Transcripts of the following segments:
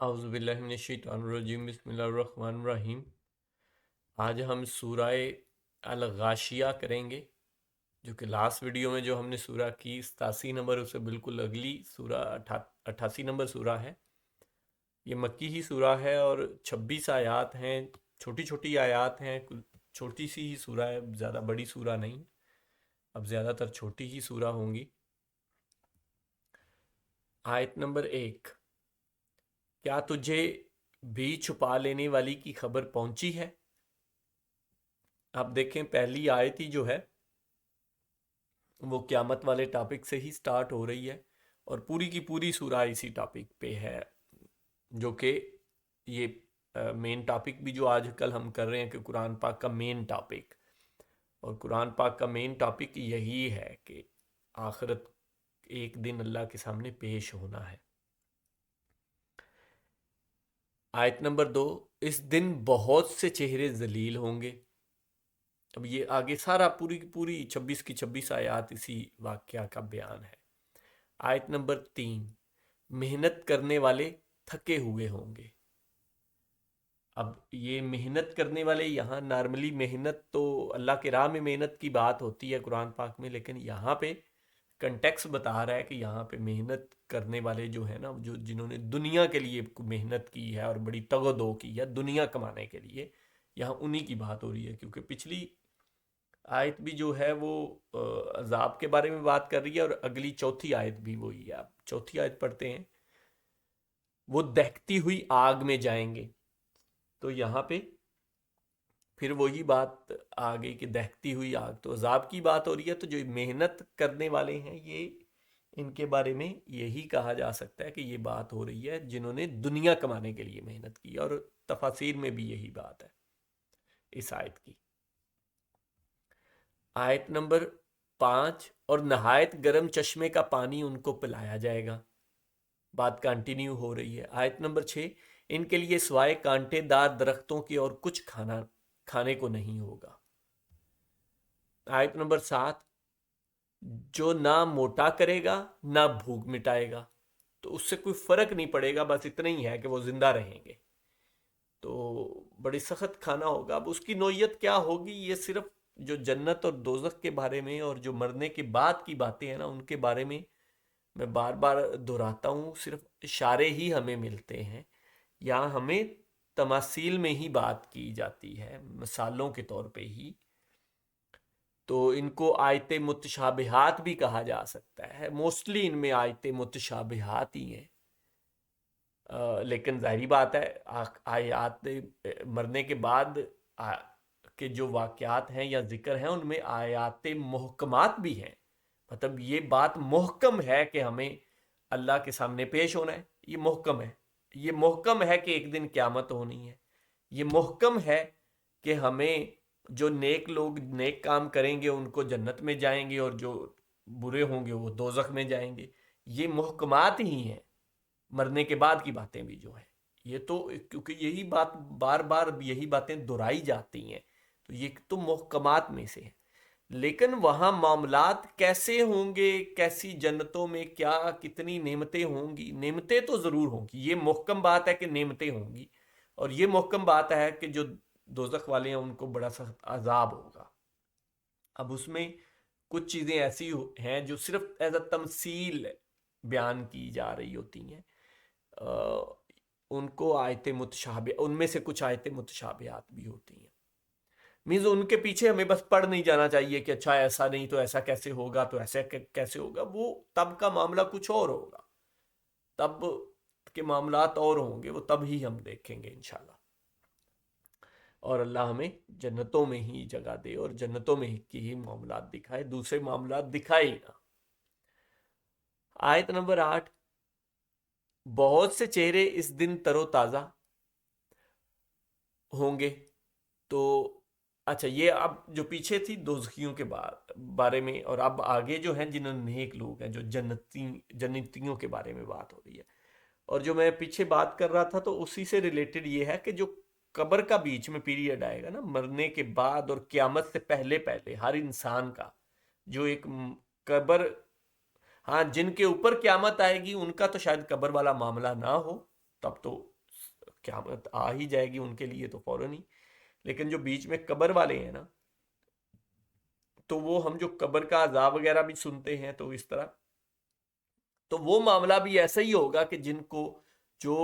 اعوذ باللہ من الشیطان الرجیم، بسم اللہ الرحمن الرحیم۔ آج ہم سورہ الغاشیہ کریں گے، جو کہ لاسٹ ویڈیو میں جو ہم نے سورہ کی 87 نمبر، اسے بالکل اگلی سورہ 88 نمبر سورہ ہے۔ یہ مکی ہی سورہ ہے اور 26 آیات ہیں، چھوٹی چھوٹی آیات ہیں، چھوٹی سی ہی سورہ ہے، زیادہ بڑی سورہ نہیں، اب زیادہ تر چھوٹی ہی سورہ ہوں گی۔ آیت نمبر 1، کیا تجھے بھی چھپا لینے والی کی خبر پہنچی ہے؟ آپ دیکھیں پہلی آیت ہی جو ہے وہ قیامت والے ٹاپک سے ہی سٹارٹ ہو رہی ہے، اور پوری کی پوری سورہ اسی ٹاپک پہ ہے، جو کہ یہ مین ٹاپک بھی جو آج کل ہم کر رہے ہیں کہ قرآن پاک کا مین ٹاپک، اور قرآن پاک کا مین ٹاپک یہی ہے کہ آخرت ایک دن اللہ کے سامنے پیش ہونا ہے۔ آیت نمبر 2، اس دن بہت سے چہرے ذلیل ہوں گے۔ اب یہ آگے سارا پوری کی پوری 26 کی 26 آیات اسی واقعہ کا بیان ہے۔ آیت نمبر 3، محنت کرنے والے تھکے ہوئے ہوں گے۔ اب یہ محنت کرنے والے، یہاں نارملی محنت تو اللہ کے راہ میں محنت کی بات ہوتی ہے قرآن پاک میں، لیکن یہاں پہ کنٹیکس بتا رہا ہے کہ یہاں پہ محنت کرنے والے جو ہیں نا، جو جنہوں نے دنیا کے لیے محنت کی ہے اور بڑی تگ و دو کی ہے دنیا کمانے کے لیے، یہاں انہی کی بات ہو رہی ہے، کیونکہ پچھلی آیت بھی جو ہے وہ عذاب کے بارے میں بات کر رہی ہے، اور اگلی چوتھی آیت بھی وہی ہے۔ آپ چوتھی آیت پڑھتے ہیں، وہ دہتی ہوئی آگ میں جائیں گے، تو یہاں پہ پھر وہی بات آ گئی کہ دہتی ہوئی آگ، تو عذاب کی بات ہو رہی ہے۔ تو جو محنت کرنے والے ہیں، یہ ان کے بارے میں یہی کہا جا سکتا ہے کہ یہ بات ہو رہی ہے جنہوں نے دنیا کمانے کے لیے محنت کی، اور تفاسیر میں بھی یہی بات ہے اس آیت کی۔ آیت نمبر 5، اور نہایت گرم چشمے کا پانی ان کو پلایا جائے گا، بات کنٹینیو ہو رہی ہے۔ آیت نمبر 6، ان کے لیے سوائے کانٹے دار درختوں کی اور کچھ کھانے کو نہیں ہوگا۔ آیت نمبر 7، جو نہ موٹا کرے گا نہ بھوک مٹائے گا، تو اس سے کوئی فرق نہیں پڑے گا، بس اتنا ہی ہے کہ وہ زندہ رہیں گے، تو بڑی سخت کھانا ہوگا۔ اب اس کی نوعیت کیا ہوگی، یہ صرف جو جنت اور دوزخ کے بارے میں اور جو مرنے کے بعد کی باتیں ہیں نا، ان کے بارے میں بار بار دہراتا ہوں، صرف اشارے ہی ہمیں ملتے ہیں، یہاں ہمیں تماثیل میں ہی بات کی جاتی ہے، مثالوں کے طور پہ ہی، تو ان کو آیت متشابہات بھی کہا جا سکتا ہے۔ موسٹلی ان میں آیت متشابہات ہی ہیں، لیکن ظاہری بات ہے آیات مرنے کے بعد کے جو واقعات ہیں یا ذکر ہیں، ان میں آیات محکمات بھی ہیں، مطلب یہ بات محکم ہے کہ ہمیں اللہ کے سامنے پیش ہونا ہے، یہ محکم ہے۔ یہ محکم ہے کہ ایک دن قیامت ہونی ہے، یہ محکم ہے کہ ہمیں جو نیک لوگ نیک کام کریں گے ان کو جنت میں جائیں گے، اور جو برے ہوں گے وہ دوزخ میں جائیں گے، یہ محکمات ہی ہیں۔ مرنے کے بعد کی باتیں بھی جو ہیں، یہ تو کیونکہ یہی بات بار بار یہی باتیں دہرائی جاتی ہیں، تو یہ تو محکمات میں سے ہیں۔ لیکن وہاں معاملات کیسے ہوں گے، کیسی جنتوں میں کیا کتنی نعمتیں ہوں گی، نعمتیں تو ضرور ہوں گی، یہ محکم بات ہے کہ نعمتیں ہوں گی، اور یہ محکم بات ہے کہ جو دوزخ والے ہیں ان کو بڑا سخت عذاب ہوگا۔ اب اس میں کچھ چیزیں ایسی ہیں جو صرف ایز اے تمثیل بیان کی جا رہی ہوتی ہیں، ان کو آیت متشابہ، ان میں سے کچھ آیت متشابہات بھی ہوتی ہیں، مینز ان کے پیچھے ہمیں بس پڑھ نہیں جانا چاہیے کہ اچھا ایسا نہیں تو ایسا کیسے ہوگا، تو ایسا کیسے ہوگا، وہ تب کا معاملہ کچھ اور ہوگا، تب کے معاملات اور ہوں گے، وہ تب ہی ہم دیکھیں گے انشاءاللہ، اور اللہ ہمیں جنتوں میں ہی جگہ دے اور جنتوں میں ہی معاملات دکھائے، دوسرے معاملات دکھائے ہی نہ۔ آیت نمبر 8، بہت سے چہرے اس دن تر و تازہ ہوں گے، تو اچھا یہ اب جو پیچھے تھی دوزخیوں کے بارے میں، اور اب آگے جو ہیں جنہوں نے نیک لوگ ہیں جو جنتیوں کے بارے میں بات ہو رہی ہے، اور جو میں پیچھے بات کر رہا تھا تو اسی سے ریلیٹڈ یہ ہے کہ جو قبر کا بیچ میں پیریڈ آئے گا نا، مرنے کے بعد اور قیامت سے پہلے پہلے ہر انسان کا جو ایک قبر، ہاں جن کے اوپر قیامت آئے گی ان کا تو شاید قبر والا معاملہ نہ ہو، تب تو قیامت آ ہی جائے گی ان کے لیے تو فوراً ہی. لیکن جو بیچ میں قبر والے ہیں نا، تو وہ ہم جو قبر کا عذاب وغیرہ بھی سنتے ہیں تو اس طرح، تو وہ معاملہ بھی ایسا ہی ہوگا کہ جن کو، جو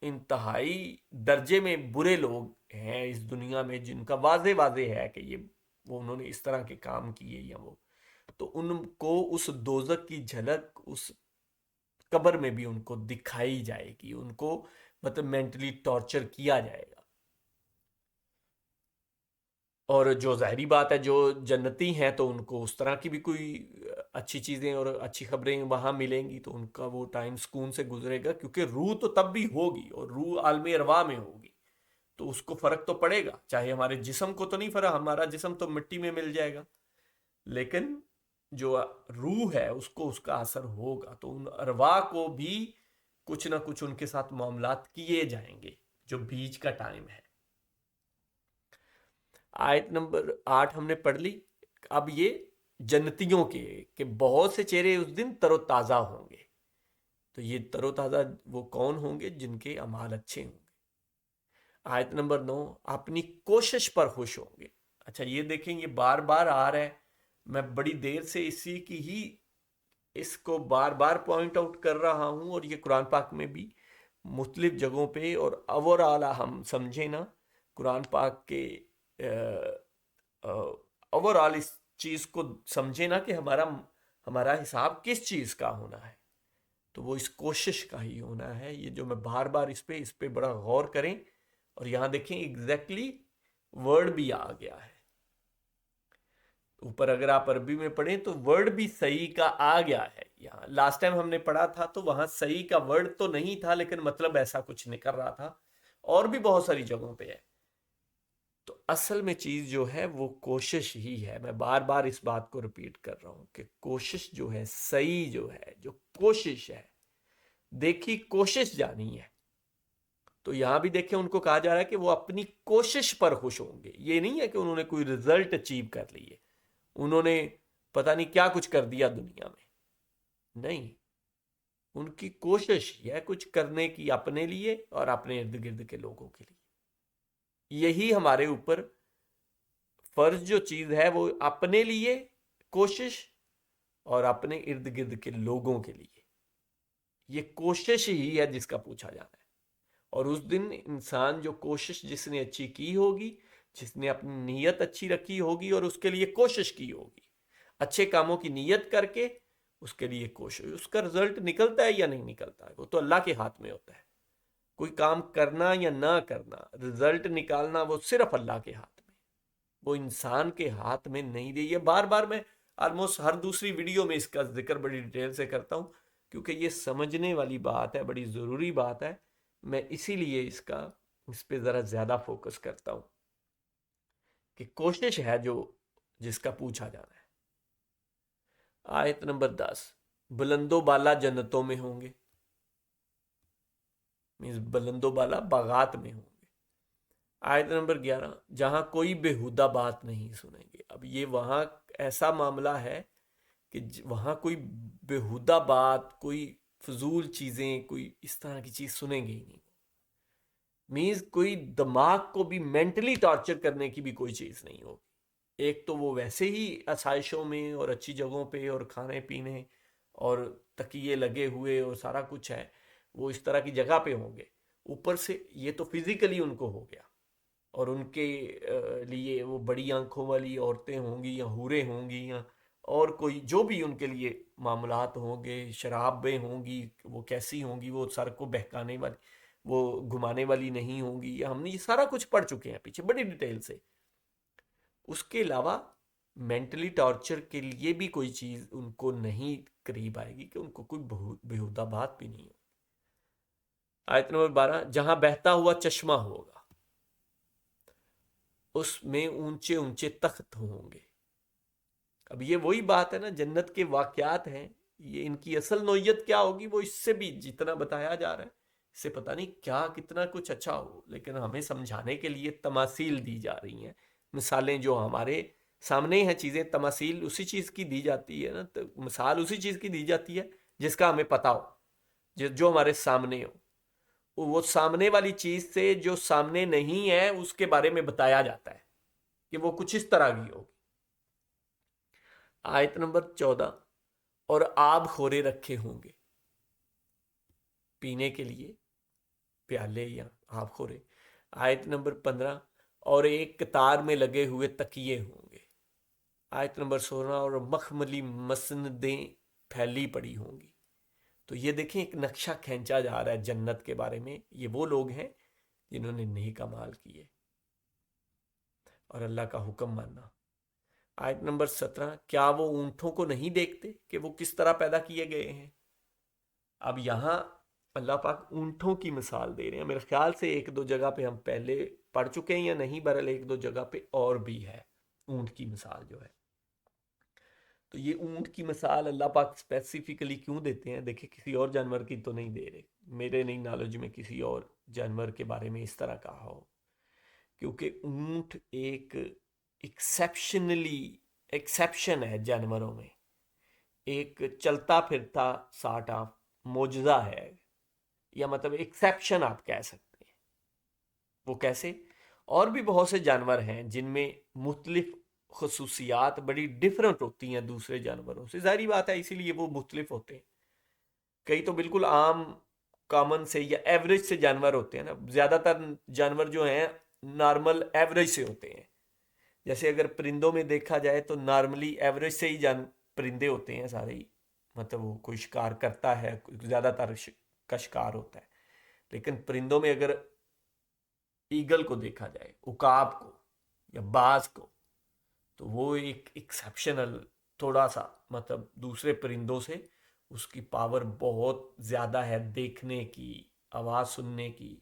انتہائی درجے میں برے لوگ ہیں اس دنیا میں، جن کا واضح واضح ہے کہ یہ وہ انہوں نے اس طرح کے کام کیے یا وہ، تو ان کو اس دوزخ کی جھلک اس قبر میں بھی ان کو دکھائی جائے گی، ان کو مطلب مینٹلی ٹارچر کیا جائے گا. اور جو ظاہری بات ہے جو جنتی ہیں تو ان کو اس طرح کی بھی کوئی اچھی چیزیں اور اچھی خبریں وہاں ملیں گی، تو ان کا وہ ٹائم سکون سے گزرے گا، کیونکہ روح تو تب بھی ہوگی اور روح عالم ارواح میں ہوگی، تو اس کو فرق تو پڑے گا. چاہے ہمارے جسم کو تو نہیں فرق، ہمارا جسم تو مٹی میں مل جائے گا، لیکن جو روح ہے اس کو اس کا اثر ہوگا. تو ان ارواح کو بھی کچھ نہ کچھ ان کے ساتھ معاملات کیے جائیں گے جو بیچ کا ٹائم ہے. آیت نمبر 8 ہم نے پڑھ لی. اب یہ جنتیوں کے کہ بہت سے چہرے اس دن تر و تازہ ہوں گے. تو یہ تر و تازہ وہ کون ہوں گے؟ جن کے اعمال اچھے ہوں گے. آیت نمبر 9 اپنی کوشش پر خوش ہوں گے. اچھا یہ دیکھیں یہ بار بار آ رہا ہے، میں بڑی دیر سے اسی کی ہی اس کو بار بار پوائنٹ آؤٹ کر رہا ہوں، اور یہ قرآن پاک میں بھی مختلف جگہوں پہ، اور اوور آل ہم سمجھیں نا قرآن پاک کے اوور آل اس چیز کو سمجھیں نا کہ ہمارا حساب کس چیز کا ہونا ہے، تو وہ اس کوشش کا ہی ہونا ہے. یہ جو میں بار بار اس پہ بڑا غور کریں، اور یہاں دیکھیں ایگزیکٹلی ورڈ بھی آ گیا ہے اوپر. اگر آپ عربی میں پڑھیں تو ورڈ بھی صحیح کا آ گیا ہے. یہاں لاسٹ ٹائم ہم نے پڑھا تھا تو وہاں صحیح کا ورڈ تو نہیں تھا، لیکن مطلب ایسا کچھ نکل رہا تھا، اور بھی بہت ساری جگہوں پہ ہے. تو اصل میں چیز جو ہے وہ کوشش ہی ہے. میں بار بار اس بات کو ریپیٹ کر رہا ہوں کہ کوشش جو ہے، صحیح جو ہے، جو کوشش ہے، دیکھی کوشش جانی ہے. تو یہاں بھی دیکھیں ان کو کہا جا رہا ہے کہ وہ اپنی کوشش پر خوش ہوں گے. یہ نہیں ہے کہ انہوں نے کوئی رزلٹ اچیو کر لیے، انہوں نے پتہ نہیں کیا کچھ کر دیا دنیا میں، نہیں. ان کی کوشش ہے کچھ کرنے کی اپنے لیے اور اپنے ارد گرد کے لوگوں کے لیے. یہی ہمارے اوپر فرض جو چیز ہے وہ اپنے لیے کوشش اور اپنے ارد گرد کے لوگوں کے لیے. یہ کوشش ہی ہے جس کا پوچھا جانا ہے. اور اس دن انسان جو کوشش جس نے اچھی کی ہوگی، جس نے اپنی نیت اچھی رکھی ہوگی اور اس کے لیے کوشش کی ہوگی، اچھے کاموں کی نیت کر کے اس کے لیے کوشش، اس کا رزلٹ نکلتا ہے یا نہیں نکلتا ہے وہ تو اللہ کے ہاتھ میں ہوتا ہے. کوئی کام کرنا یا نہ کرنا، رزلٹ نکالنا وہ صرف اللہ کے ہاتھ میں، وہ انسان کے ہاتھ میں نہیں. دی یہ بار بار میں آلموسٹ ہر دوسری ویڈیو میں اس کا ذکر بڑی ڈیٹیل سے کرتا ہوں، کیونکہ یہ سمجھنے والی بات ہے، بڑی ضروری بات ہے. میں اسی لیے اس پہ ذرا زیادہ فوکس کرتا ہوں کہ کوشش ہے جو جس کا پوچھا جانا ہے. آیت نمبر 10 بلند و بالا جنتوں میں ہوں گے. بلند و بالا باغات میں ہوں گے. آیت نمبر 11 جہاں کوئی بےہودہ بات نہیں سنیں گے. اب یہ وہاں ایسا معاملہ ہے کہ وہاں کوئی بےہودہ بات، کوئی فضول چیزیں، کوئی اس طرح کی چیز سنیں گے ہی نہیں. مینز کوئی دماغ کو بھی مینٹلی ٹارچر کرنے کی بھی کوئی چیز نہیں ہوگی. ایک تو وہ ویسے ہی آسائشوں میں اور اچھی جگہوں پہ اور کھانے پینے اور تکیے لگے ہوئے اور سارا کچھ ہے، وہ اس طرح کی جگہ پہ ہوں گے. اوپر سے یہ تو فزیکلی ان کو ہو گیا، اور ان کے لیے وہ بڑی آنکھوں والی عورتیں ہوں گی یا حوریں ہوں گی یا اور کوئی جو بھی ان کے لیے معاملات ہوں گے، شرابیں ہوں گی، وہ کیسی ہوں گی، وہ سر کو بہکانے والی، وہ گھمانے والی نہیں ہوں گی. یا ہم نے یہ سارا کچھ پڑھ چکے ہیں پیچھے بڑی ڈیٹیل سے. اس کے علاوہ مینٹلی ٹارچر کے لیے بھی کوئی چیز ان کو نہیں قریب آئے گی، کہ ان کو کوئی بےہودہ بات بھی نہیں ہو. آیت نمبر 12 جہاں بہتا ہوا چشمہ ہوگا اس میں اونچے اونچے تخت ہوں گے. اب یہ وہی بات ہے نا، جنت کے واقعات ہیں، یہ ان کی اصل نوعیت کیا ہوگی وہ اس سے بھی جتنا بتایا جا رہا ہے اس سے پتہ نہیں کیا کتنا کچھ اچھا ہو، لیکن ہمیں سمجھانے کے لیے تماثیل دی جا رہی ہیں، مثالیں جو ہمارے سامنے ہیں، چیزیں تماثیل اسی چیز کی دی جاتی ہے نا، تو مثال اسی چیز کی دی جاتی ہے جس کا ہمیں پتہ ہو، جو ہمارے سامنے ہو. وہ سامنے والی چیز سے جو سامنے نہیں ہے اس کے بارے میں بتایا جاتا ہے کہ وہ کچھ اس طرح کی ہوگی۔ آیت نمبر 14، اور آب خورے رکھے ہوں گے پینے کے لیے، پیالے یا آب خورے۔ آیت نمبر 15، اور ایک قطار میں لگے ہوئے تکیے ہوں گے۔ آیت نمبر 16، اور مخملی مسندیں پھیلی پڑی ہوں گی۔ تو یہ دیکھیں ایک نقشہ کھینچا جا رہا ہے جنت کے بارے میں۔ یہ وہ لوگ ہیں جنہوں نے نیک اعمال کیے اور اللہ کا حکم مانا۔ آیت نمبر 17، کیا وہ اونٹوں کو نہیں دیکھتے کہ وہ کس طرح پیدا کیے گئے ہیں؟ اب یہاں اللہ پاک اونٹوں کی مثال دے رہے ہیں۔ میرے خیال سے ایک دو جگہ پہ ہم پہلے پڑھ چکے ہیں یا نہیں، بہرحال ایک دو جگہ پہ اور بھی ہے اونٹ کی مثال جو ہے۔ تو یہ اونٹ کی مثال اللہ پاک اسپیسیفکلی کیوں دیتے ہیں؟ دیکھیں کسی اور جانور کی تو نہیں دے رہے، میرے نہیں نالج میں کسی اور جانور کے بارے میں اس طرح کہا ہو، کیونکہ اونٹ ایک ایکسیپشن ہے جانوروں میں، ایک چلتا پھرتا ساٹا معجزہ ہے، یا مطلب ایکسیپشن آپ کہہ سکتے ہیں۔ وہ کیسے؟ اور بھی بہت سے جانور ہیں جن میں مختلف خصوصیات بڑی ڈیفرنٹ ہوتی ہیں دوسرے جانوروں سے، ظاہری بات ہے، اسی لیے وہ مختلف ہوتے ہیں۔ کئی تو بالکل عام کامن سے یا ایوریج سے جانور ہوتے ہیں نا، زیادہ تر جانور جو ہیں نارمل ایوریج سے ہوتے ہیں۔ جیسے اگر پرندوں میں دیکھا جائے تو نارملی ایوریج سے ہی پرندے ہوتے ہیں سارے ہی، مطلب وہ کوئی شکار کرتا ہے، زیادہ تر کا شکار ہوتا ہے۔ لیکن پرندوں میں اگر ایگل کو دیکھا جائے، عقاب کو یا باز کو، تو وہ ایک ایکسیپشنل تھوڑا سا، مطلب دوسرے پرندوں سے اس کی پاور بہت زیادہ ہے دیکھنے کی، آواز سننے کی،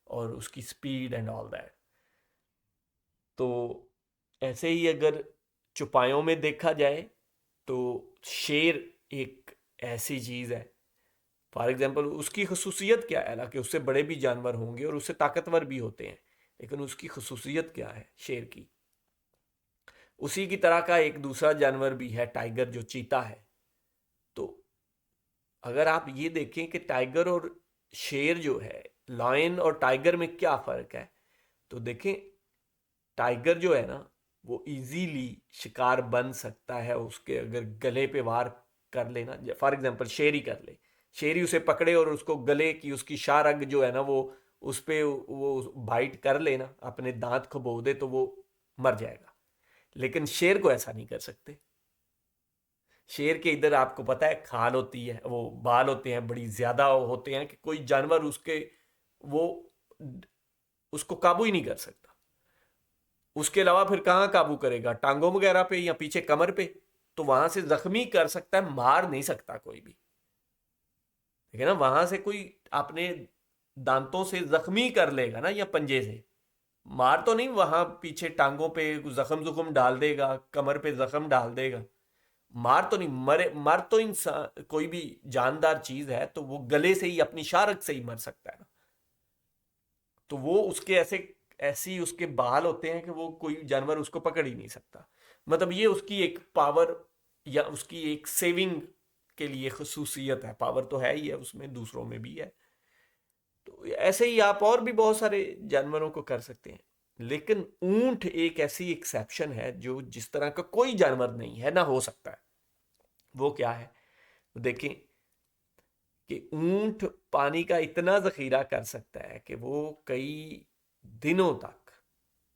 اور اس کی سپیڈ اینڈ آل دیٹ۔ تو ایسے ہی اگر چوپایوں میں دیکھا جائے تو شیر ایک ایسی چیز ہے، فار ایگزامپل اس کی خصوصیت کیا ہے؟ حالانکہ اس سے بڑے بھی جانور ہوں گے اور اس سے طاقتور بھی ہوتے ہیں، لیکن اس کی خصوصیت کیا ہے شیر کی؟ اسی کی طرح کا ایک دوسرا جانور بھی ہے ٹائیگر، جو چیتا ہے۔ تو اگر آپ یہ دیکھیں کہ ٹائیگر اور شیر جو ہے، لائن اور ٹائیگر میں کیا فرق ہے، تو دیکھیں ٹائیگر جو ہے نا وہ ایزیلی شکار بن سکتا ہے، اس کے اگر گلے پہ وار کر لینا، فار ایگزامپل شیری کر لے، شیری اسے پکڑے اور اس کو گلے کی اس کی شارگ جو ہے نا وہ اس پہ وہ بائٹ کر لینا، اپنے دانت کھبو دے تو وہ مر جائے گا۔ لیکن شیر کو ایسا نہیں کر سکتے۔ شیر کے ادھر آپ کو پتا ہے کھال ہوتی ہے، وہ بال ہوتے ہیں بڑی زیادہ ہوتے ہیں کہ کوئی جانور وہ اس کو قابو ہی نہیں کر سکتا۔ اس کے علاوہ پھر کہاں قابو کرے گا؟ ٹانگوں وغیرہ پہ یا پیچھے کمر پہ، تو وہاں سے زخمی کر سکتا ہے، مار نہیں سکتا کوئی بھی، ٹھیک ہے نا؟ وہاں سے کوئی اپنے دانتوں سے زخمی کر لے گا نا، یا پنجے سے، مار تو نہیں، وہاں پیچھے ٹانگوں پہ زخم ڈال دے گا، کمر پہ زخم ڈال دے گا، مار تو نہیں مر تو انسان کوئی بھی جاندار چیز ہے تو وہ گلے سے ہی، اپنی شارک سے ہی مر سکتا ہے نا۔ تو وہ اس کے ایسی اس کے بال ہوتے ہیں کہ وہ کوئی جانور اس کو پکڑ ہی نہیں سکتا۔ مطلب یہ اس کی ایک پاور یا اس کی ایک سیونگ کے لیے خصوصیت ہے، پاور تو ہے ہی ہے اس میں، دوسروں میں بھی ہے۔ تو ایسے ہی آپ اور بھی بہت سارے جانوروں کو کر سکتے ہیں، لیکن اونٹ ایک ایسی ایکسیپشن ہے جو جس طرح کا کوئی جانور نہیں ہے، نہ ہو سکتا ہے۔ وہ کیا ہے؟ دیکھیں کہ اونٹ پانی کا اتنا ذخیرہ کر سکتا ہے کہ وہ کئی دنوں تک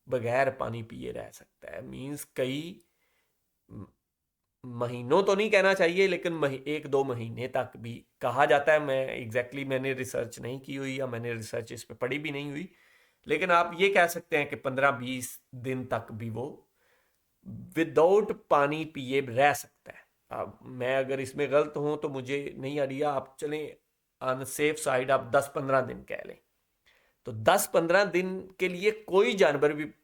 بغیر پانی پیے رہ سکتا ہے، مینز کئی مہینوں تو نہیں کہنا چاہیے، لیکن ایک دو مہینے تک بھی کہا جاتا ہے۔ میں ایگزیکٹلی میں نے ریسرچ نہیں کی ہوئی، یا میں نے ریسرچ اس پہ پڑھی بھی نہیں ہوئی، لیکن آپ یہ کہہ سکتے ہیں کہ 15-20 دن تک بھی وہ وداؤٹ پانی پیے رہ سکتا ہے۔ اب میں اگر اس میں غلط ہوں تو مجھے نہیں آئیڈیا، آپ چلیں آن سیف سائڈ آپ 10-15 دن کہہ لیں، تو 10-15 دن کے لیے کوئی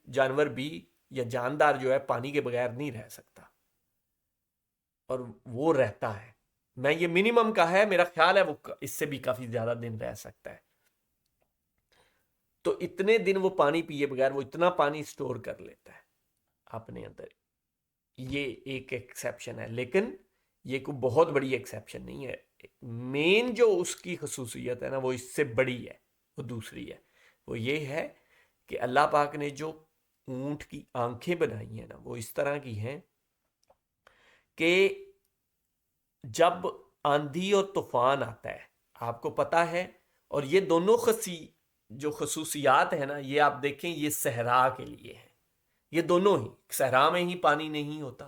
جانور بھی یا جاندار جو ہے پانی کے بغیر نہیں رہ سکتا، اور وہ رہتا ہے۔ میں یہ منیمم کا ہے، میرا خیال ہے وہ اس سے بھی کافی زیادہ دن رہ سکتا ہے۔ تو اتنے دن وہ پانی پیے بغیر وہ اتنا پانی سٹور کر لیتا ہے اپنے اندر۔ یہ ایک ایکسیپشن ہے، لیکن یہ کوئی بہت بڑی ایکسیپشن نہیں ہے۔ مین جو اس کی خصوصیت ہے نا وہ اس سے بڑی ہے، وہ دوسری ہے. وہ یہ ہے کہ اللہ پاک نے جو اونٹ کی آنکھیں بنائی ہیں نا وہ اس طرح کی ہیں کہ جب آندھی اور طوفان آتا ہے آپ کو پتا ہے، اور یہ دونوں جو خصوصیات ہیں نا یہ آپ دیکھیں یہ صحرا کے لیے ہیں، یہ دونوں ہی صحرا میں ہی پانی نہیں ہوتا،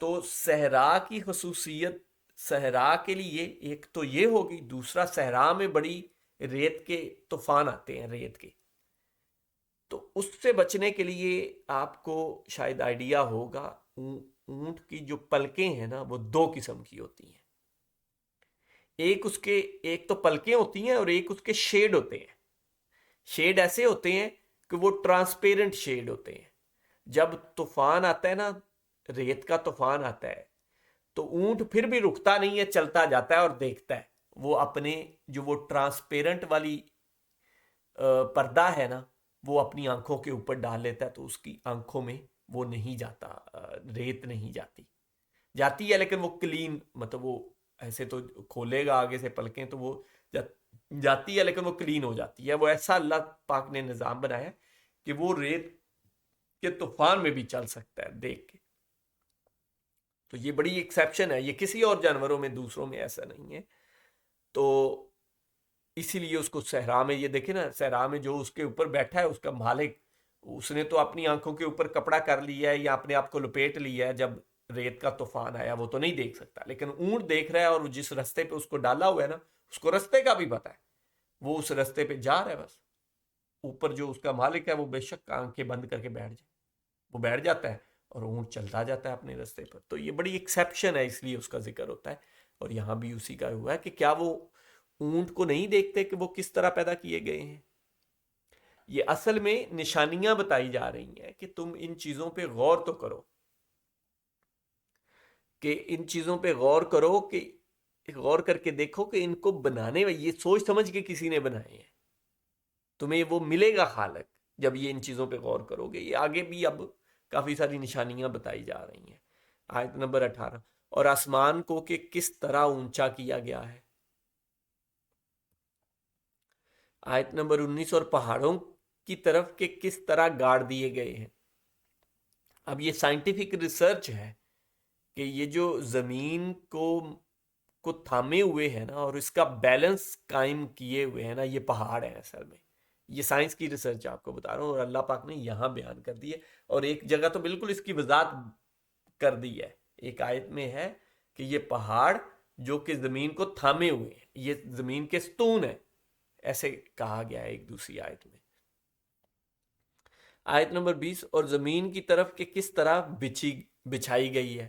تو صحرا کی خصوصیت صحرا کے لیے ایک تو یہ ہوگی، دوسرا صحرا میں بڑی ریت کے طوفان آتے ہیں ریت کے، تو اس سے بچنے کے لیے آپ کو شاید آئیڈیا ہوگا اونٹ کی جو پلکیں ہیں نا وہ دو قسم کی ہوتی ہیں، ایک تو پلکیں ہوتی ہیں اور ایک اس کے شیڈ ہوتے ہیں. شیڈ ایسے ہوتے ہیں کہ وہ ٹرانسپیرنٹ شیڈ ہوتے ہیں. جب طوفان آتا ہے نا، ریت کا طوفان آتا ہے تو اونٹ پھر بھی رکتا نہیں ہے، چلتا جاتا ہے اور دیکھتا ہے. وہ اپنے جو وہ ٹرانسپیرنٹ والی پردہ ہے نا وہ اپنی آنکھوں کے اوپر ڈال لیتا ہے، تو اس کی آنکھوں میں وہ نہیں جاتا، ریت نہیں جاتی ہے، لیکن وہ کلین، مطلب وہ ایسے تو کھولے گا آگے سے پلکیں تو وہ جاتی ہے لیکن وہ کلین ہو جاتی ہے. وہ ایسا اللہ پاک نے نظام بنایا کہ وہ ریت کے طوفان میں بھی چل سکتا ہے دیکھ کے. تو یہ بڑی ایکسیپشن ہے، یہ کسی اور جانوروں میں دوسروں میں ایسا نہیں ہے. تو اسی لیے اس کو صحرا میں، یہ دیکھیں نا صحرا میں جو اس کے اوپر بیٹھا ہے اس کا مالک، اس نے تو اپنی آنکھوں کے اوپر کپڑا کر لیا ہے یا اپنے آپ کو لپیٹ لیا ہے، جب ریت کا طوفان آیا وہ تو نہیں دیکھ سکتا، لیکن اونٹ دیکھ رہا ہے اور جس رستے پہ اس کو ڈالا ہوا ہے نا اس کو رستے کا بھی پتا ہے، وہ اس رستے پہ جا رہا ہے. بس اوپر جو اس کا مالک ہے وہ بے شک آنکھیں بند کر کے بیٹھ جائے، وہ بیٹھ جاتا ہے اور اونٹ چلتا جاتا ہے اپنے رستے پر. تو یہ بڑی ایکسیپشن ہے، اس لیے اس کا ذکر ہوتا ہے. اور یہاں بھی اسی کا ہوا ہے کہ کیا وہ اونٹ کو نہیں دیکھتے کہ وہ کس طرح پیدا کیے گئے ہیں. یہ اصل میں نشانیاں بتائی جا رہی ہیں کہ تم ان چیزوں پہ غور تو کرو، کہ ان چیزوں پہ غور کرو، کہ غور کر کے دیکھو کہ ان کو بنانے میں یہ سوچ سمجھ کے کسی نے بنائے ہیں. تمہیں وہ ملے گا خالق جب یہ ان چیزوں پہ غور کرو گے. یہ آگے بھی اب کافی ساری نشانیاں بتائی جا رہی ہیں. آیت نمبر 18، اور آسمان کو کہ کس طرح اونچا کیا گیا ہے. آیت نمبر 19، اور پہاڑوں کی طرف کہ کس طرح گاڑ دیے گئے ہیں. اب یہ سائنٹیفک ریسرچ ہے کہ یہ جو زمین کو تھامے ہوئے ہیں نا اور اس کا بیلنس قائم کیے ہوئے ہیں نا یہ پہاڑ ہیں. اصل میں یہ سائنس کی ریسرچ آپ کو بتا رہا ہوں اور اللہ پاک نے یہاں بیان کر دی ہے. اور ایک جگہ تو بالکل اس کی وضاحت کر دی ہے، ایک آیت میں ہے کہ یہ پہاڑ جو کہ زمین کو تھامے ہوئے ہیں، یہ زمین کے ستون ہیں، ایسے کہا گیا ہے ایک دوسری آیت میں. آیت نمبر 20، اور زمین کی طرف کہ کس طرح بچھائی گئی ہے.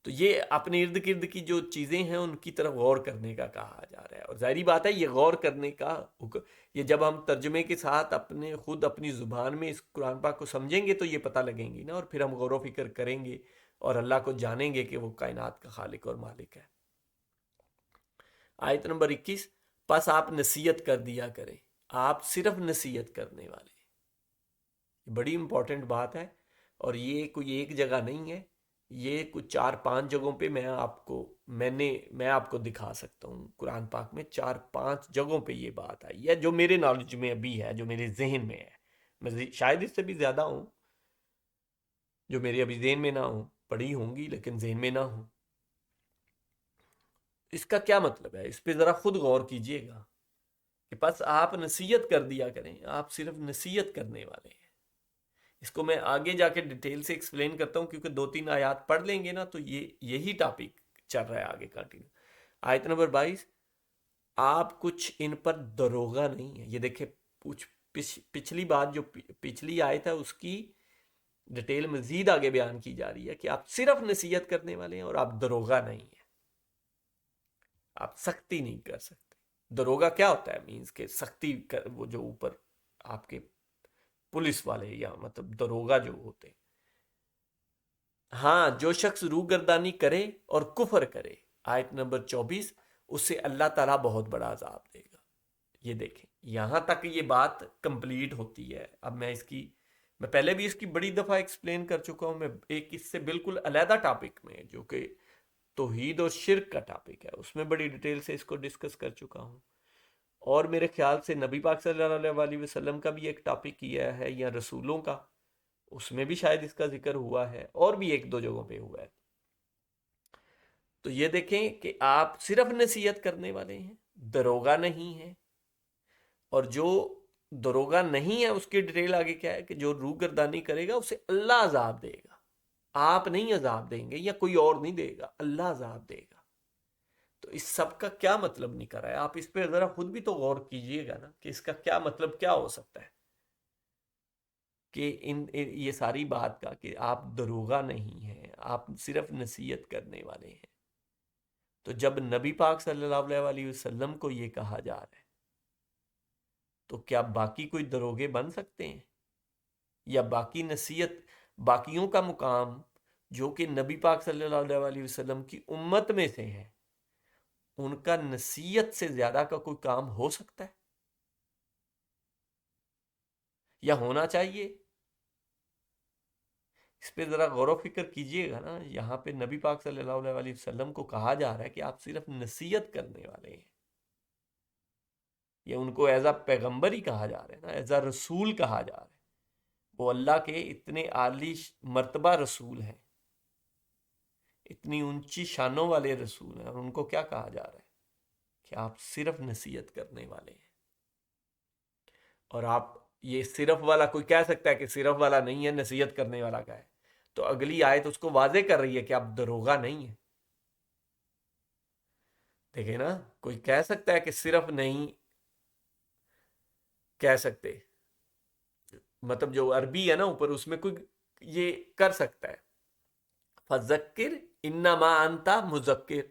تو یہ اپنے ارد گرد کی جو چیزیں ہیں ان کی طرف غور کرنے کا کہا جا رہا ہے. اور ظاہری بات ہے یہ غور کرنے کا یہ جب ہم ترجمے کے ساتھ خود اپنی زبان میں اس قرآن پاک کو سمجھیں گے تو یہ پتہ لگیں گی نا، اور پھر ہم غور و فکر کریں گے اور اللہ کو جانیں گے کہ وہ کائنات کا خالق اور مالک ہے. آیت نمبر 21، پس آپ نصیحت کر دیا کریں. آپ صرف نصیحت کرنے والے، بڑی امپورٹنٹ بات ہے. اور یہ کوئی ایک جگہ نہیں ہے، یہ کچھ 4-5 جگہوں پہ میں آپ کو دکھا سکتا ہوں. قرآن پاک میں 4-5 جگہوں پہ یہ بات آئی ہے جو میرے نالج میں ابھی ہے، جو میرے ذہن میں ہے. میں شاید اس سے بھی زیادہ ہوں جو میرے ابھی ذہن میں نہ ہوں، پڑھی ہوں گی لیکن ذہن میں نہ ہوں. اس کا کیا مطلب ہے؟ اس پہ ذرا خود غور کیجئے گا کہ پس آپ نصیحت کر دیا کریں. آپ صرف نصیحت کرنے والے ہیں. اس کو میں آگے جا کے ڈیٹیل سے ایکسپلین کرتا ہوں کیونکہ 2-3 آیات پڑھ لیں گے نا تو یہی ٹاپک چل رہا ہے آگے کنٹینیو. آیت نمبر 22، آپ کچھ ان پر دروغہ نہیں ہے. یہ دیکھیں پچھلی بات جو پچھلی آیت ہے اس کی ڈیٹیل مزید آگے بیان کی جا رہی ہے کہ آپ صرف نصیحت کرنے والے ہیں اور آپ دروغہ نہیں ہیں، آپ سختی نہیں کر سکتے. دروغہ کیا ہوتا ہے؟ مینز کہ سختی وہ جو اوپر آپ کے پولیس والے یا مطلب دروغہ جو ہوتے. ہاں، جو شخص روگردانی کرے اور کفر کرے. آیت نمبر 24، اسے اللہ تعالیٰ بہت بڑا عذاب دے گا. یہ دیکھیں یہاں تک یہ بات کمپلیٹ ہوتی ہے. اب میں پہلے بھی اس کی بڑی دفعہ ایکسپلین کر چکا ہوں. میں ایک اس سے بالکل علیحدہ ٹاپک میں جو کہ توحید اور شرک کا ٹاپک ہے اس میں بڑی ڈیٹیل سے اس کو ڈسکس کر چکا ہوں. اور میرے خیال سے نبی پاک صلی اللہ علیہ وسلم کا بھی ایک ٹاپک کیا ہے، یا رسولوں کا، اس میں بھی شاید اس کا ذکر ہوا ہے، اور بھی ایک دو جگہوں پہ ہوا ہے۔ تو یہ دیکھیں کہ آپ صرف نصیحت کرنے والے ہیں، دروغہ نہیں ہیں۔ اور جو دروغہ نہیں ہے اس کی ڈیٹیل آگے کیا ہے کہ جو روگردانی کرے گا اسے اللہ عذاب دے گا، آپ نہیں عذاب دیں گے، یا کوئی اور نہیں دے گا، اللہ عذاب دے گا۔ تو اس سب کا کیا مطلب نکل رہا ہے؟ آپ اس پہ ذرا خود بھی تو غور کیجئے گا نا کہ اس کا کیا مطلب کیا ہو سکتا ہے، کہ یہ ساری بات کا کہ آپ دروغہ نہیں ہیں، آپ صرف نصیحت کرنے والے ہیں۔ تو جب نبی پاک صلی اللہ علیہ وسلم کو یہ کہا جا رہا ہے تو کیا باقی کوئی دروغے بن سکتے ہیں؟ یا باقی نصیحت، باقیوں کا مقام جو کہ نبی پاک صلی اللہ علیہ وسلم کی امت میں سے ہیں، ان کا نصیحت سے زیادہ کا کوئی کام ہو سکتا ہے یا ہونا چاہیے؟ اس پہ ذرا غور و فکر کیجئے گا نا۔ یہاں پہ نبی پاک صلی اللہ علیہ وسلم کو کہا جا رہا ہے کہ آپ صرف نصیحت کرنے والے ہیں، یا ان کو ایز اے پیغمبر ہی کہا جا رہا ہے نا، ایز اے رسول کہا جا رہا ہے۔ وہ اللہ کے اتنے عالی مرتبہ رسول ہیں، اتنی اونچی شانوں والے رسول ہیں، اور ان کو کیا کہا جا رہا ہے کہ آپ صرف نصیحت کرنے والے ہیں۔ اور آپ یہ صرف والا کوئی کہہ سکتا ہے کہ صرف والا نہیں ہے، نصیحت کرنے والا کا ہے، تو اگلی آیت اس کو واضح کر رہی ہے کہ آپ دروغہ نہیں ہیں۔ دیکھیں نا، کوئی کہہ سکتا ہے کہ صرف نہیں کہہ سکتے، مطلب جو عربی ہے نا اوپر، اس میں کوئی یہ کر سکتا ہے، فذکر انما انت مذکر،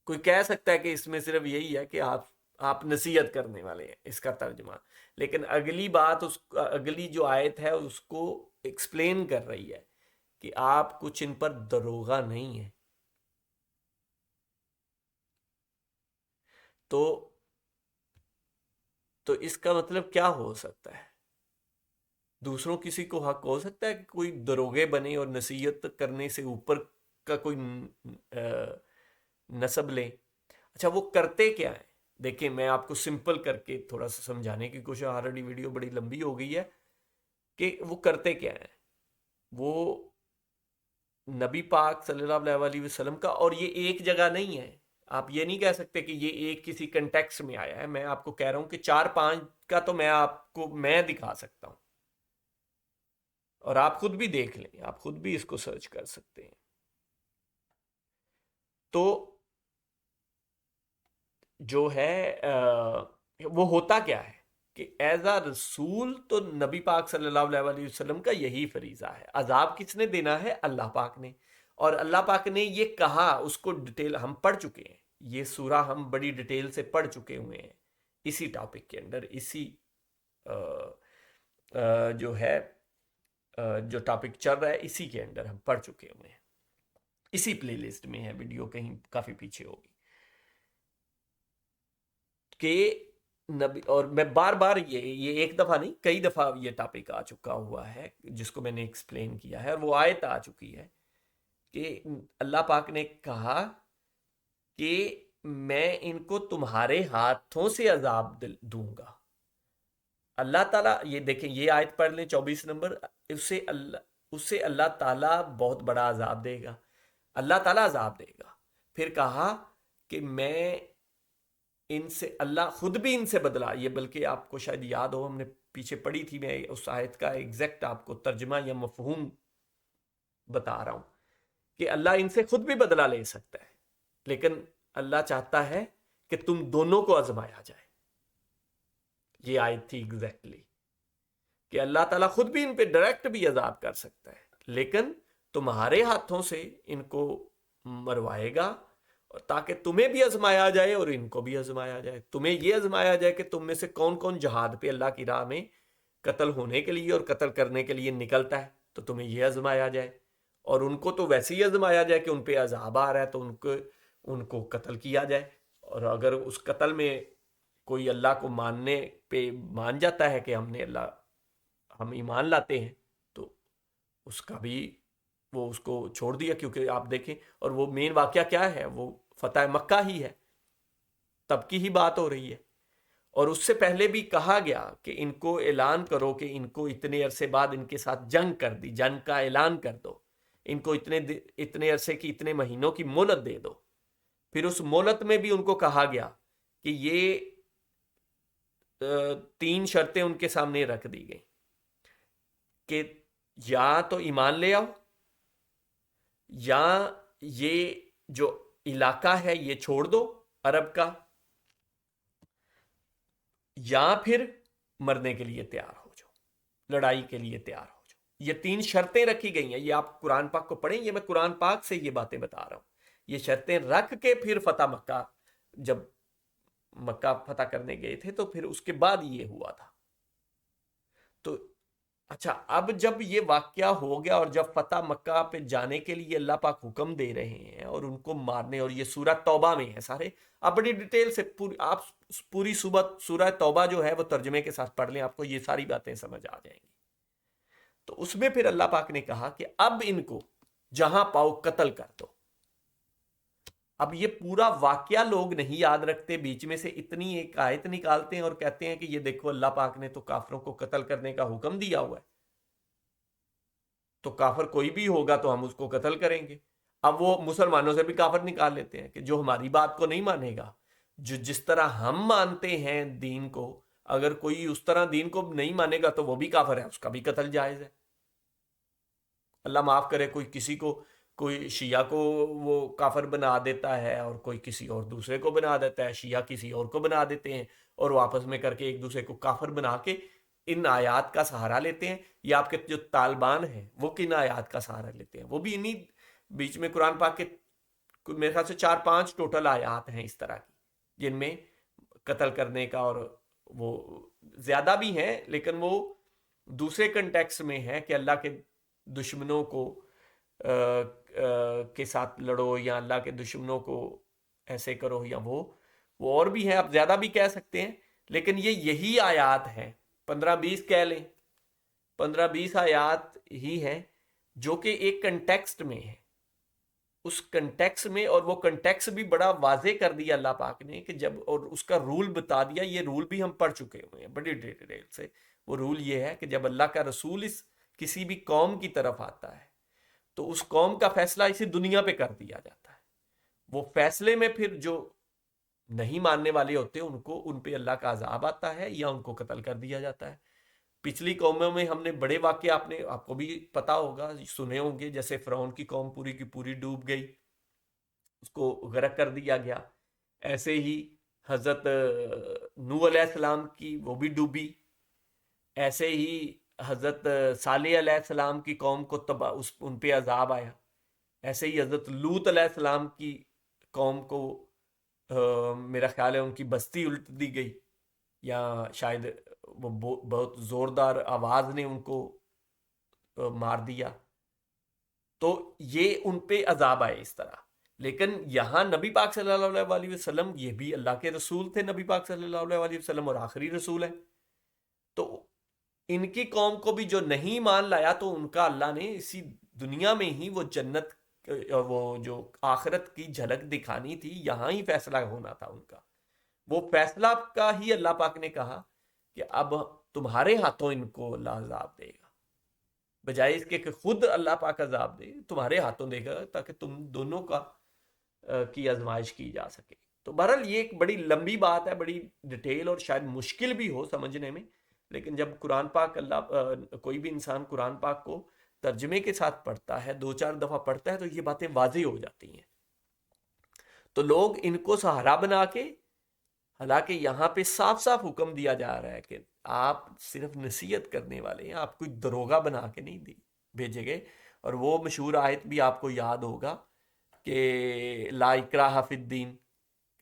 کوئی کہہ سکتا ہے کہ اس میں صرف یہی ہے کہ آپ نصیحت کرنے والے ہیں، اس کا ترجمہ۔ لیکن اگلی بات، اگلی جو آیت ہے اس کو ایکسپلین کر رہی ہے کہ آپ کچھ ان پر دروغہ نہیں ہیں۔ تو اس کا مطلب کیا ہو سکتا ہے؟ دوسروں کسی کو حق ہو سکتا ہے کہ کوئی دروغے بنے اور نصیحت کرنے سے اوپر کا کوئی نسب لیں؟ اچھا، وہ کرتے کیا ہیں؟ دیکھیں، میں آپ کو سمپل کر کے تھوڑا سا سمجھانے کی کوشش، آلریڈی ویڈیو بڑی لمبی ہو گئی ہے، کہ وہ کرتے کیا ہیں۔ وہ نبی پاک صلی اللہ علیہ وسلم کا، اور یہ ایک جگہ نہیں ہے، آپ یہ نہیں کہہ سکتے کہ یہ ایک کسی کنٹیکس میں آیا ہے۔ میں آپ کو کہہ رہا ہوں کہ 4-5 کا تو میں آپ کو دکھا سکتا ہوں، اور آپ خود بھی دیکھ لیں، آپ خود بھی اس کو سرچ کر سکتے ہیں۔ تو جو ہے وہ ہوتا کیا ہے کہ ایز اے رسول تو نبی پاک صلی اللہ علیہ وسلم کا یہی فریضہ ہے۔ عذاب کس نے دینا ہے؟ اللہ پاک نے، اور اللہ پاک نے یہ کہا، اس کو ڈیٹیل ہم پڑھ چکے ہیں، یہ سورہ ہم بڑی ڈیٹیل سے پڑھ چکے ہوئے ہیں اسی ٹاپک کے اندر، اسی جو ہے جو ٹاپک چل رہا ہے اسی کے اندر ہم پڑھ چکے ہوئے ہیں، اسی پلے لسٹ میں ہے، ویڈیو کہیں کافی پیچھے ہوگی کہ نبی، اور میں بار بار یہ ایک دفعہ نہیں، کئی دفعہ یہ ٹاپک آ چکا ہوا ہے جس کو میں نے ایکسپلین کیا ہے، اور وہ آیت آ چکی ہے کہ اللہ پاک نے کہا کہ میں ان کو تمہارے ہاتھوں سے عذاب دوں گا۔ اللہ تعالیٰ، یہ دیکھیں، یہ آیت پڑھ لیں 24 نمبر، اسے اللہ تعالیٰ بہت بڑا عذاب دے گا، اللہ تعالیٰ عذاب دے گا۔ پھر کہا کہ میں ان سے، اللہ خود بھی ان سے بدلا، یہ بلکہ آپ کو شاید یاد ہو، ہم نے پیچھے پڑھی تھی، میں اس آیت کا ایگزیکٹ آپ کو ترجمہ یا مفہوم بتا رہا ہوں کہ اللہ ان سے خود بھی بدلا لے سکتا ہے، لیکن اللہ چاہتا ہے کہ تم دونوں کو آزمایا جائے۔ یہ آیت تھی ایگزیکٹلی کہ اللہ تعالیٰ خود بھی ان پہ ڈائریکٹ بھی عذاب کر سکتا ہے، لیکن تمہارے ہاتھوں سے ان کو مروائے گا، تاکہ تمہیں بھی آزمایا جائے اور ان کو بھی آزمایا جائے۔ تمہیں یہ آزمایا جائے کہ تم میں سے کون کون جہاد پہ اللہ کی راہ میں قتل ہونے کے لیے اور قتل کرنے کے لیے نکلتا ہے، تو تمہیں یہ آزمایا جائے، اور ان کو تو ویسے ہی آزمایا جائے کہ ان پہ عذاب آ رہا ہے تو ان کو قتل کیا جائے۔ اور اگر اس قتل میں کوئی اللہ کو ماننے پہ مان جاتا ہے کہ ہم ایمان لاتے ہیں، تو اس کا بھی وہ اس کو چھوڑ دیا، کیونکہ آپ دیکھیں، اور وہ مین واقعہ کیا ہے، وہ فتح مکہ ہی ہے۔ تب کی ہی بات ہو رہی ہے. اور اس سے پہلے بھی کہا گیا کہ ان کو اعلان کرو کہ ان کو اتنے عرصے بعد ان کے ساتھ جنگ کر دی، جنگ کا اعلان کر دو، ان کو اتنے عرصے کی اتنے مہینوں کی مہلت دے دو. پھر اس مہلت میں بھی ان کو کہا گیا کہ یہ 3 شرطیں ان کے سامنے رکھ دی گئی کہ یا تو ایمان لے آؤ، یا یہ جو علاقہ ہے یہ چھوڑ دو عرب کا، یا پھر مرنے کے لیے تیار ہو جاؤ، لڑائی کے لیے تیار ہو جاؤ. یہ 3 شرطیں رکھی گئی ہیں. یہ آپ قرآن پاک کو پڑھیں، یہ میں قرآن پاک سے یہ باتیں بتا رہا ہوں. یہ شرطیں رکھ کے پھر فتح مکہ، جب مکہ فتح کرنے گئے تھے تو پھر اس کے بعد یہ ہوا تھا. تو اچھا، اب جب یہ واقعہ ہو گیا اور جب فتح مکہ پہ جانے کے لیے اللہ پاک حکم دے رہے ہیں اور ان کو مارنے، اور یہ سورہ توبہ میں ہے سارے، آپ بڑی ڈیٹیل سے آپ پوری سورہ توبہ جو ہے وہ ترجمے کے ساتھ پڑھ لیں، آپ کو یہ ساری باتیں سمجھ آ جائیں گی. تو اس میں پھر اللہ پاک نے کہا کہ اب ان کو جہاں پاؤ قتل کر دو. اب یہ پورا واقعہ لوگ نہیں یاد رکھتے، بیچ میں سے اتنی ایک آیت نکالتے ہیں اور کہتے ہیں کہ یہ دیکھو اللہ پاک نے تو کافروں کو قتل کرنے کا حکم دیا ہوا ہے، تو کافر کوئی بھی ہوگا تو ہم اس کو قتل کریں گے. اب وہ مسلمانوں سے بھی کافر نکال لیتے ہیں کہ جو ہماری بات کو نہیں مانے گا، جو جس طرح ہم مانتے ہیں دین کو، اگر کوئی اس طرح دین کو نہیں مانے گا تو وہ بھی کافر ہے، اس کا بھی قتل جائز ہے. اللہ معاف کرے، کوئی کسی کو، کوئی شیعہ کو وہ کافر بنا دیتا ہے اور کوئی کسی اور دوسرے کو بنا دیتا ہے، شیعہ کسی اور کو بنا دیتے ہیں اور وہ آپس میں کر کے ایک دوسرے کو کافر بنا کے ان آیات کا سہارا لیتے ہیں. یا آپ کے جو طالبان ہیں وہ کن آیات کا سہارا لیتے ہیں؟ وہ بھی انہی بیچ میں قرآن پاک کے میرے خیال سے 4-5 ٹوٹل آیات ہیں اس طرح کی جن میں قتل کرنے کا، اور وہ زیادہ بھی ہیں لیکن وہ دوسرے کنٹیکس میں ہے کہ اللہ کے دشمنوں کو کے ساتھ لڑو، یا اللہ کے دشمنوں کو ایسے کرو، یا وہ اور بھی ہیں، آپ زیادہ بھی کہہ سکتے ہیں، لیکن یہ یہی آیات ہیں. 15-20 کہہ لیں، 15-20 آیات ہی ہیں جو کہ ایک کنٹیکسٹ میں ہے. اس کنٹیکس میں، اور وہ کنٹیکس بھی بڑا واضح کر دیا اللہ پاک نے کہ جب، اور اس کا رول بتا دیا. یہ رول بھی ہم پڑھ چکے ہوئے ہیں بڑی ڈیٹیل سے. وہ رول یہ ہے کہ جب اللہ کا رسول اس کسی بھی قوم کی طرف آتا ہے تو اس قوم کا فیصلہ اسی دنیا پہ کر دیا جاتا ہے. وہ فیصلے میں پھر جو نہیں ماننے والے ہوتے ہیں ان پہ اللہ کا عذاب آتا ہے یا ان کو قتل کر دیا جاتا ہے. پچھلی قوموں میں ہم نے بڑے واقعے، آپ کو بھی پتا ہوگا، سنے ہوں گے، جیسے فرعون کی قوم پوری کی پوری ڈوب گئی، اس کو غرق کر دیا گیا. ایسے ہی حضرت نوح علیہ السلام کی وہ بھی ڈوبی. ایسے ہی حضرت صالح علیہ السلام کی قوم کو ان پہ عذاب آیا. ایسے ہی حضرت لوط علیہ السلام کی قوم کو میرا خیال ہے ان کی بستی الٹ دی گئی، یا شاید وہ بہت زوردار آواز نے ان کو مار دیا. تو یہ ان پہ عذاب آئے اس طرح. لیکن یہاں نبی پاک صلی اللہ علیہ وسلم، یہ بھی اللہ کے رسول تھے، نبی پاک صلی اللہ علیہ وسلم، اور آخری رسول ہیں. تو ان کی قوم کو بھی جو نہیں مان لایا تو ان کا اللہ نے اسی دنیا میں ہی وہ جنت، وہ جو آخرت کی جھلک دکھانی تھی، یہاں ہی فیصلہ ہونا تھا ان کا. وہ فیصلہ کا ہی اللہ پاک نے کہا کہ اب تمہارے ہاتھوں ان کو اللہ عذاب دے گا، بجائے اس کے کہ خود اللہ پاک عذاب دے، تمہارے ہاتھوں دے گا تاکہ تم دونوں کا کی آزمائش کی جا سکے. تو بہرحال یہ ایک بڑی لمبی بات ہے، بڑی ڈیٹیل، اور شاید مشکل بھی ہو سمجھنے میں، لیکن جب قرآن پاک کوئی بھی انسان قرآن پاک کو ترجمے کے ساتھ پڑھتا ہے، 2-4 دفعہ پڑھتا ہے، تو یہ باتیں واضح ہو جاتی ہیں. تو لوگ ان کو سہارا بنا کے، حالانکہ یہاں پہ صاف صاف حکم دیا جا رہا ہے کہ آپ صرف نصیحت کرنے والے ہیں، آپ کوئی دروغہ بنا کے نہیں بھیجے گئے. اور وہ مشہور آیت بھی آپ کو یاد ہوگا کہ لا اکراہ فی الدین،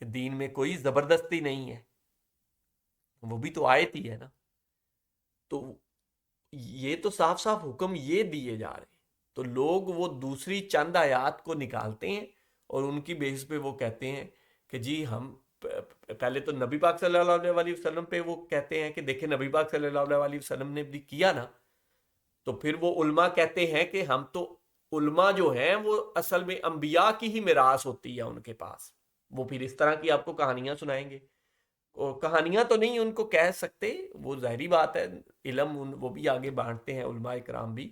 کہ دین میں کوئی زبردستی نہیں ہے، وہ بھی تو آیت ہی ہے نا. تو یہ تو صاف صاف حکم یہ دیے جا رہے ہیں. تو لوگ وہ دوسری چند آیات کو نکالتے ہیں اور ان کی بیس پہ وہ کہتے ہیں کہ جی ہم پہلے تو نبی پاک صلی اللہ علیہ وسلم پہ وہ کہتے ہیں کہ دیکھیں نبی پاک صلی اللہ علیہ وسلم نے بھی کیا نا. تو پھر وہ علماء کہتے ہیں کہ ہم تو، علماء جو ہیں وہ اصل میں انبیاء کی ہی میراث ہوتی ہے ان کے پاس، وہ پھر اس طرح کی آپ کو کہانیاں سنائیں گے. اور کہانیاں تو نہیں ان کو کہہ سکتے، وہ ظاہری بات ہے، علم وہ بھی آگے بانٹتے ہیں علماء کرام بھی،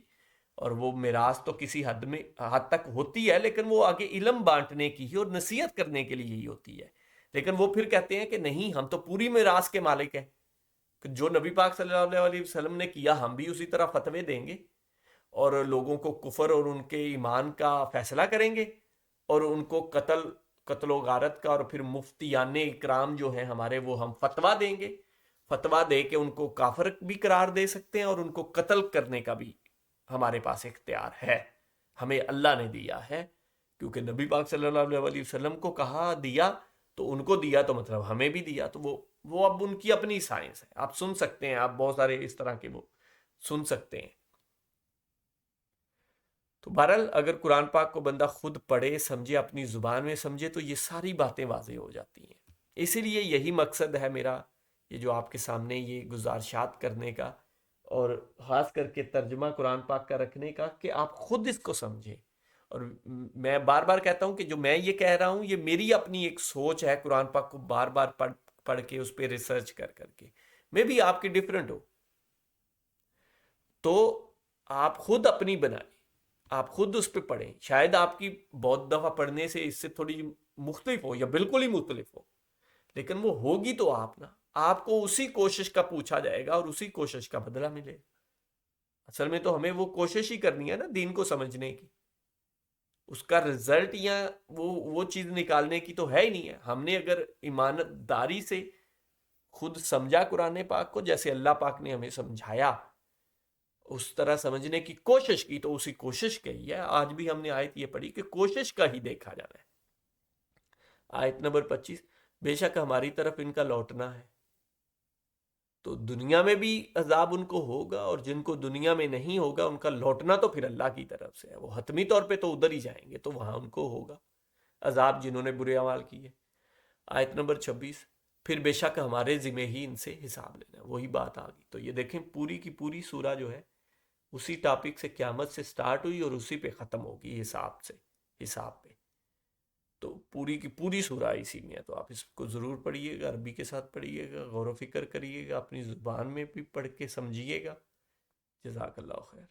اور وہ میراث تو کسی حد تک ہوتی ہے، لیکن وہ آگے علم بانٹنے کی ہی اور نصیحت کرنے کے لیے ہی ہوتی ہے. لیکن وہ پھر کہتے ہیں کہ نہیں، ہم تو پوری میراث کے مالک ہیں، جو نبی پاک صلی اللہ علیہ وسلم نے کیا ہم بھی اسی طرح فتوے دیں گے، اور لوگوں کو کفر اور ان کے ایمان کا فیصلہ کریں گے، اور ان کو قتل و غارت کا، اور پھر مفتیان اکرام جو ہیں ہمارے، وہ ہم فتویٰ دیں گے، فتویٰ دے کے ان کو کافر بھی قرار دے سکتے ہیں، اور ان کو قتل کرنے کا بھی ہمارے پاس اختیار ہے، ہمیں اللہ نے دیا ہے. کیونکہ نبی پاک صلی اللہ علیہ وسلم کو کہا دیا تو ان کو دیا، تو مطلب ہمیں بھی دیا. تو وہ اب ان کی اپنی سائنس ہے، آپ سن سکتے ہیں، آپ بہت سارے اس طرح کے وہ سن سکتے ہیں. تو بہرحال اگر قرآن پاک کو بندہ خود پڑھے سمجھے، اپنی زبان میں سمجھے، تو یہ ساری باتیں واضح ہو جاتی ہیں. اسی لیے یہی مقصد ہے میرا، یہ جو آپ کے سامنے یہ گزارشات کرنے کا، اور خاص کر کے ترجمہ قرآن پاک کا رکھنے کا، کہ آپ خود اس کو سمجھیں. اور میں بار بار کہتا ہوں کہ جو میں یہ کہہ رہا ہوں یہ میری اپنی ایک سوچ ہے، قرآن پاک کو بار بار پڑھ کے اس پہ ریسرچ کر کے، میں بھی آپ کی ڈیفرنٹ ہو، تو آپ خود اپنی بنائیں، آپ خود اس پہ پڑھیں. شاید آپ کی بہت دفعہ پڑھنے سے اس سے تھوڑی مختلف ہو یا بالکل ہی مختلف ہو، لیکن وہ ہوگی تو آپ نا، آپ کو اسی کوشش کا پوچھا جائے گا اور اسی کوشش کا بدلہ ملے. اصل میں تو ہمیں وہ کوشش ہی کرنی ہے نا دین کو سمجھنے کی، اس کا رزلٹ یا وہ چیز نکالنے کی تو ہے ہی نہیں ہے. ہم نے اگر ایمانداری سے خود سمجھا قرآن پاک کو جیسے اللہ پاک نے ہمیں سمجھایا، اس طرح سمجھنے کی کوشش کی، تو اسی کوشش کا ہی ہے. آج بھی ہم نے آیت یہ پڑھی کہ کوشش کا ہی دیکھا جانا ہے. آیت نمبر 25، بے شک ہماری طرف ان کا لوٹنا ہے. تو دنیا میں بھی عذاب ان کو ہوگا، اور جن کو دنیا میں نہیں ہوگا ان کا لوٹنا تو پھر اللہ کی طرف سے ہے. وہ حتمی طور پہ تو ادھر ہی جائیں گے، تو وہاں ان کو ہوگا عذاب جنہوں نے برے اعمال کیے. آیت نمبر 26، پھر بے شک ہمارے ذمہ ہی ان سے حساب لینا. وہی بات آ گئی. تو یہ دیکھیں پوری کی پوری سورہ جو ہے اسی ٹاپک سے قیامت سے سٹارٹ ہوئی اور اسی پہ ختم ہوگی، حساب پہ. تو پوری کی پوری سورہ اسی میں ہے. تو آپ اس کو ضرور پڑھیے گا، عربی کے ساتھ پڑھیے گا، غور و فکر کریے گا، اپنی زبان میں بھی پڑھ کے سمجھیے گا. جزاک اللہ خیر.